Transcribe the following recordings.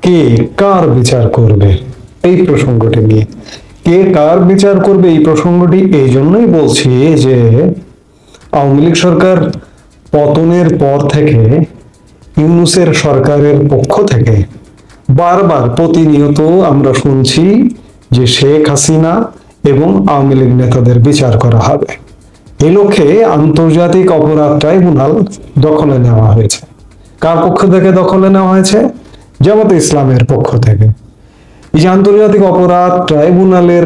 কে কার বিচার করবে এই প্রসঙ্গটি নিয়ে। কে কার বিচার করবে এই প্রসঙ্গটি এই জন্যই বলছি যে আওয়ামী লীগ সরকার পতনের পর থেকে ইউনূসের সরকারের পক্ষ থেকে বারবার প্রতিনিয়ত আমরা শুনছি যে শেখ হাসিনা এবং আওয়ামী লীগ নেতাদের বিচার করা হবে। এই লক্ষ্যে আন্তর্জাতিক অপরাধ ট্রাইব্যুনাল দখলে নেওয়া হয়েছে। কার পক্ষ থেকে দখলে নেওয়া হয়েছে? জামাতে ইসলামের পক্ষ থেকে। এই যে আন্তর্জাতিক অপরাধ ট্রাইব্যুনালের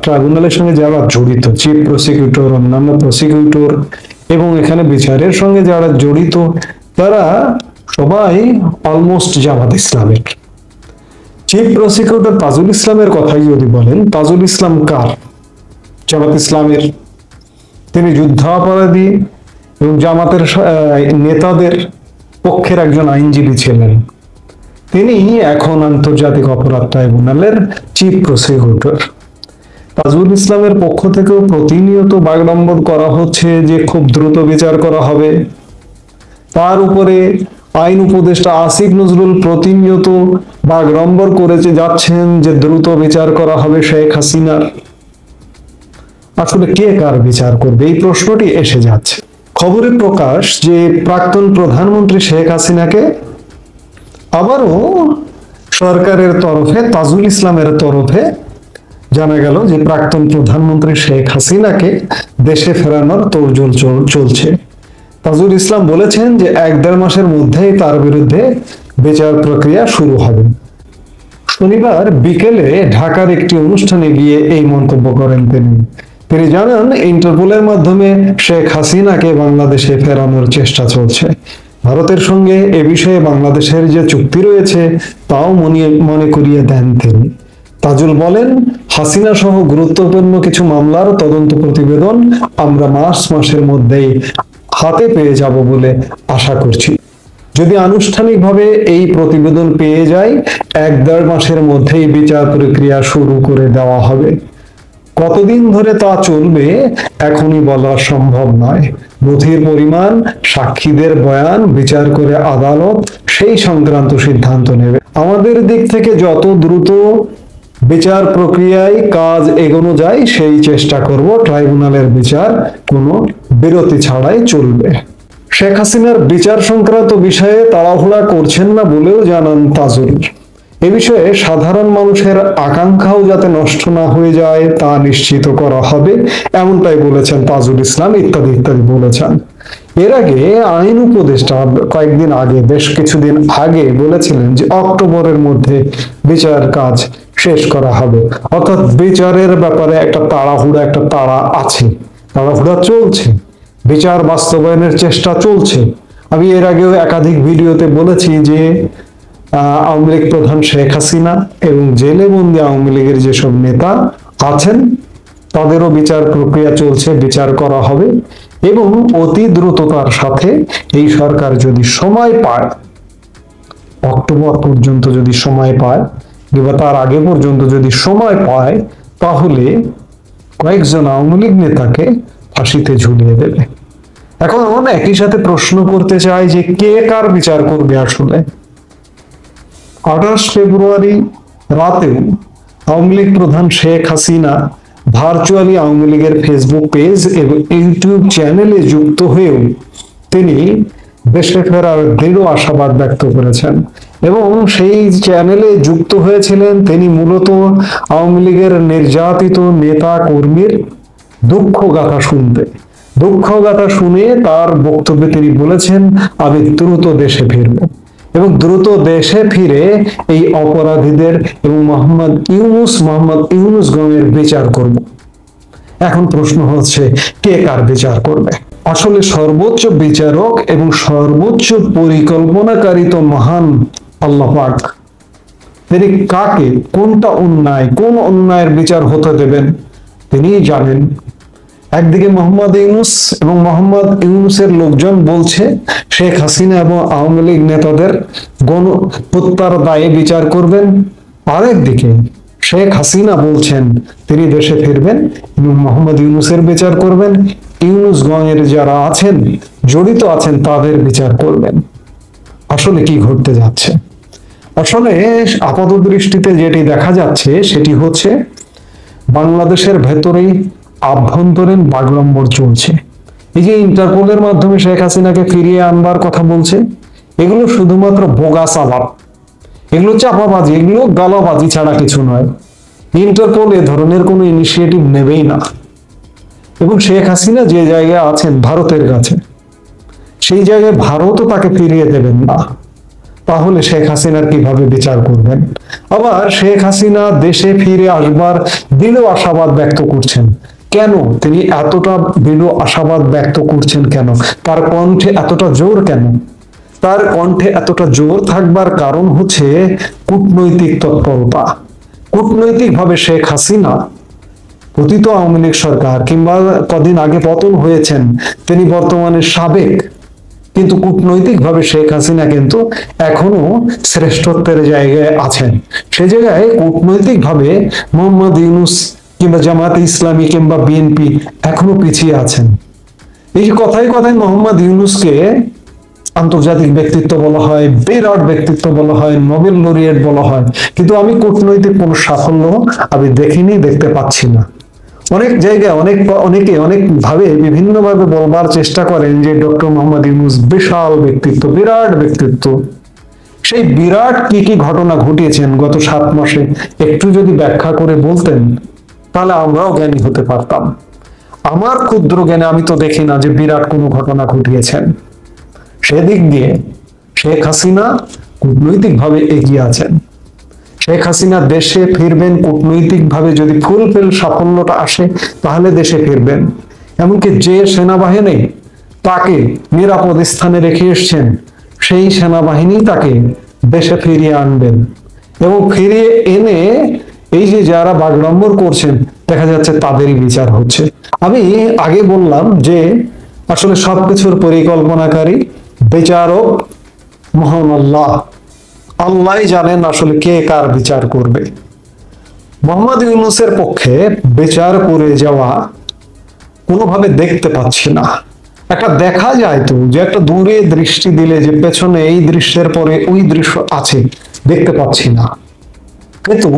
ট্রাইব্যুনালের সঙ্গে যারা জড়িত, চিফ প্রসিকিউটর, অন্যান্য প্রসিকিউটর এবং এখানে বিচারের সঙ্গে যারা জড়িত, তারা সবাই অলমোস্ট জামাত ইসলামের। চিফ প্রসিকিউটর তাজুল ইসলামের কথাই যদি বলেন, তাজুল ইসলাম কার? জামাত ইসলামের। তিনি যুদ্ধাপরাধী এবং জামাতের নেতাদের পক্ষের একজন আইনজীবী ছিলেন। তিনি এখন আন্তর্জাতিক অপরাধ ট্রাইব্যুনালের চিফ প্রসিকিউটর। তাজুল ইসলামের পক্ষ থেকেও প্রতিনিয়ত বাগড়ম্বর করা হচ্ছে যে খুব দ্রুত বিচার করা হবে। তার উপরে আইন উপদেষ্টা আসিফ নজরুল প্রতিনিয়ত বাগড়ম্বর করেছে যাচ্ছেন যে দ্রুত বিচার করা হবে শেখ হাসিনার। আসলে কে কার বিচার করবে এই প্রশ্নটি এসে যাচ্ছে। খবরে প্রকাশ যে প্রাক্তন প্রধানমন্ত্রী শেখ হাসিনাকে আবারও সরকারের তরফে, তাজুল ইসলামের তরফে জানা গেল যে প্রাক্তন প্রধানমন্ত্রী শেখ হাসিনাকে দেশে ফেরানোর তোড়জোড় চলছে। তাজুল ইসলাম বলেছেন যে 1-1.5 মাসের মধ্যেই তার বিরুদ্ধে বিচার প্রক্রিয়া শুরু হবে। শনিবার বিকেলে ঢাকার একটি অনুষ্ঠানে গিয়ে এই মন্তব্য করেন তিনি জানান, ইন্টারপোলের মাধ্যমে শেখ হাসিনাকে বাংলাদেশে ফেরানোর চেষ্টা চলছে। ভারতের সঙ্গে এ বিষয়ে বাংলাদেশের যে চুক্তি রয়েছে তাও মনে করিয়ে দেন তিনি। তাজুল বলেন, হাসিনা সহ গুরুত্বপূর্ণ কিছু মামলার তদন্ত প্রতিবেদন আমরা মার্চ মাসের মধ্যেই হাতে পেয়ে যাব বলে আশা করছি। যদি আনুষ্ঠানিকভাবে এই প্রতিবেদন পেয়ে যায়, 1-1.5 মাসের মধ্যেই বিচার প্রক্রিয়া শুরু করে দেওয়া হবে। কতদিন ধরে তা চলবে এখনই বলা সম্ভব নয়। নথির পরিমাণ, সাক্ষীদের বয়ান বিচার করে আদালত সেই সংক্রান্ত সিদ্ধান্ত নেবে। আমাদের দিক থেকে যত দ্রুত বিচার প্রক্রিয়ায় কাজ এগোনো যায় সেই চেষ্টা করব। ট্রাইব্যুনালের বিচার কোনো বিরতি ছাড়াই চলবে। শেখ হাসিনার বিচার সংক্রান্ত বিষয়ে তাড়াহুড়া করছেন না বলেও জানান তাজুল। এ বিষয়ে সাধারণ মানুষের আকাঙ্ক্ষাও যাতে নষ্ট না হয়ে যায় তা নিশ্চিত করা হবে, এমনটাই বলেছেন তাজুল ইসলাম, ইত্যাদি ইত্যাদি বলেছেন। এর আগে আইন উপদেষ্টা কয়েকদিন আগে, বেশ কিছুদিন আগে বলেছিলেন যে অক্টোবরের মধ্যে বিচার কাজ শেষ করা হবে। অর্থাৎ বিচারের ব্যাপারে একটা তাড়া আছে, তাড়াহুড়া চলছে, বিচার বাস্তবায়নের চেষ্টা চলছে। আমি এর আগেও একাধিক ভিডিওতে বলেছি যে আওয়ামী লীগ প্রধান শেখ হাসিনা এবং জেলে বন্দী আওয়ামী লীগের যেসব নেতা আছেন তাদেরও বিচার প্রক্রিয়া চলছে, বিচার করা হবে এবং অতি দ্রুততার সাথে এই সরকার যদি সময় পায়, অক্টোবর পর্যন্ত যদি সময় পায় কিংবা তার আগে পর্যন্ত যদি সময় পায়, তাহলে কয়েকজন আওয়ামী লীগ নেতাকে ফাঁসিতে ঝুলিয়ে দেবে। এখন একই সাথে প্রশ্ন করতে চাই যে কে কার বিচার করবে আসলে। 28 ফেব্রুয়ারি রাতেও আওয়ামী লীগ প্রধান শেখ হাসিনা ভার্চুয়ালি আওয়ামী লীগের ফেসবুক পেজ এবং ইউটিউব চ্যানেলে যুক্ত হয়েও তিনি দেশে ফেরার দৃঢ় আশাবাদ ব্যক্ত করেছেন এবং সেই চ্যানেলে যুক্ত হয়েছিলেন তিনি মূলত আওয়ামী লীগের নির্যাতিত নেতা কর্মীর দুঃখগাথা শুনে তার বক্তব্যে তিনি বলেছেন, আমি দ্রুত দেশে ফিরব এবং দ্রুত দেশে ফিরে এই অপরাধীদের এবং মোহাম্মদ ইউনূস গণের বিচার করব। এখন প্রশ্ন হচ্ছে কে কার বিচার করবে? আসলে সর্বোচ্চ বিচারক এবং সর্বোচ্চ পরিকল্পনাকারী তো মহান আল্লাহ পাক। তিনি কাকে কোন অন্যায়ের বিচার হতে দেবেন তিনিই জানেন। একদিকে মোহাম্মদ ইউনূস এবং মোহাম্মদ ইউনূসের লোকজন বলছে শেখ হাসিনা এবং আওয়ামী লীগ নেতাদের গণহত্যার দায়ে বিচার করবেন, আরেকদিকে শেখ হাসিনা বলছেন তিনি দেশে ফিরবেন এবং মোহাম্মদ ইউনূসের বিচার করবেন, ইউনূস গণের যারা জড়িত আছেন তাদের বিচার করবেন। আসলে কি ঘটতে যাচ্ছে? আসলে আপাত দৃষ্টিতে যেটি দেখা যাচ্ছে সেটি হচ্ছে বাংলাদেশের ভেতরেই আভ্যন্তরীণ বাগড়ম্বর চলছে। এই যে ইন্টারপোলের মাধ্যমে শেখ হাসিনাকে ফিরিয়ে আনবার কথা বলছে, এগুলো শুধুমাত্র বোগাস আলাপ, এগুলো চাপাবাজি, এগুলো গালাবাজি ছাড়া কিছু নয়। ইন্টারপোল এ ধরনের কোনো ইনিশিয়েটিভ নেবেই না। এবং শেখ হাসিনা যে জায়গায় আছেন ভারতের কাছে, সেই জায়গায় ভারতও তাকে ফিরিয়ে দেবেন না। তাহলে শেখ হাসিনার কিভাবে বিচার করবেন? আবার শেখ হাসিনা দেশে ফিরে আসবার দৃঢ় আশাবাদ ব্যক্ত করছেন। কেন তিনি এতটা দৃঢ় আশাবাদ ব্যক্ত করছেন? কেন তার কণ্ঠে এতটা জোর? কেন তার কণ্ঠে এতটা জোর থাকবার কারণ হচ্ছে কূটনৈতিক তৎপরতা। কূটনৈতিকভাবে শেখ হাসিনা, পতিত আওয়ামী লীগ সরকার কিংবা কদিন আগে পতন হয়েছেন তিনি বর্তমানে সাবেক, কিন্তু কূটনৈতিকভাবে শেখ হাসিনা কিন্তু এখনো শ্রেষ্ঠত্বের জায়গায় আছেন। সে জায়গায় কূটনৈতিকভাবে মোহাম্মদ ইউনূস কিংবা জামায়াতে ইসলামী কিংবা বিএনপি এখনো পিছিয়ে আছেন। এই যে কথায় কথায় মোহাম্মদ ইউনূসকে আন্তর্জাতিক ব্যক্তিত্ব বলা হয়, বিরাট ব্যক্তিত্ব বলা হয়, নোবেল লরিয়েট বলা হয়, কিন্তু আমি কূটনৈতিক কোনো সাফল্য আমি দেখিনি, দেখতে পাচ্ছি না। অনেক জায়গায় অনেকে অনেক ভাবে বিভিন্ন ভাবে বলবার চেষ্টা করেন যে ডক্টর মোহাম্মদ ইউনূস বিশাল ব্যক্তিত্ব, বিরাট ব্যক্তিত্ব। সেই বিরাট কি কি ঘটনা ঘটিয়েছেন গত 7 মাসে একটু যদি ব্যাখ্যা করে বলতেন, তাহলে আমরাও জ্ঞানী হতে পারতাম। আমার ক্ষুদ্র জ্ঞানে আমি তো দেখি না যে বিরাট কোনো ঘটনা ঘটিয়েছেন। সেদিক দিয়ে শেখ হাসিনা কূটনৈতিক ভাবে এগিয়ে আছেন। শেখ হাসিনা দেশে ফিরবেন কূটনৈতিক ভাবে, যদি ফুলফিল সাফল্যটা আসে তাহলে দেশে ফিরবেন। এমনকি যে সেনাবাহিনী তাকে নিরাপদ স্থানে রেখে এসছেন, সেই সেনাবাহিনী তাকে দেশে ফিরিয়ে আনবেন। এবং ফিরিয়ে এনে এই যে যারা বাগড়ম্বর করছেন দেখা যাচ্ছে তাদেরই বিচার হচ্ছে। আমি আগে বললাম যে আসলে সবকিছুর পরিকল্পনাকারী বিচারক মহান আল্লাহ। আল্লাহ জানেন আসলে কে কার বিচার করবে। মোহাম্মদ ইউনূসের পক্ষে বিচার করে যাওয়া কোনোভাবে দেখতে পাচ্ছি না। একটা দেখা যায় তো যে একটা দূরে দৃষ্টি দিলে যে পেছনে এই দৃশ্যের পরে ওই দৃশ্য আছে, দেখতে পাচ্ছি না। কিন্তু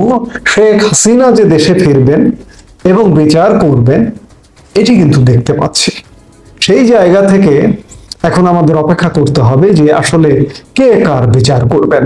শেখ হাসিনা যে দেশে ফিরবেন এবং বিচার করবেন এটি কিন্তু দেখতে পাচ্ছি। সেই জায়গা থেকে এখন আমাদের অপেক্ষা করতে হবে যে আসলে কে কার বিচার করবেন।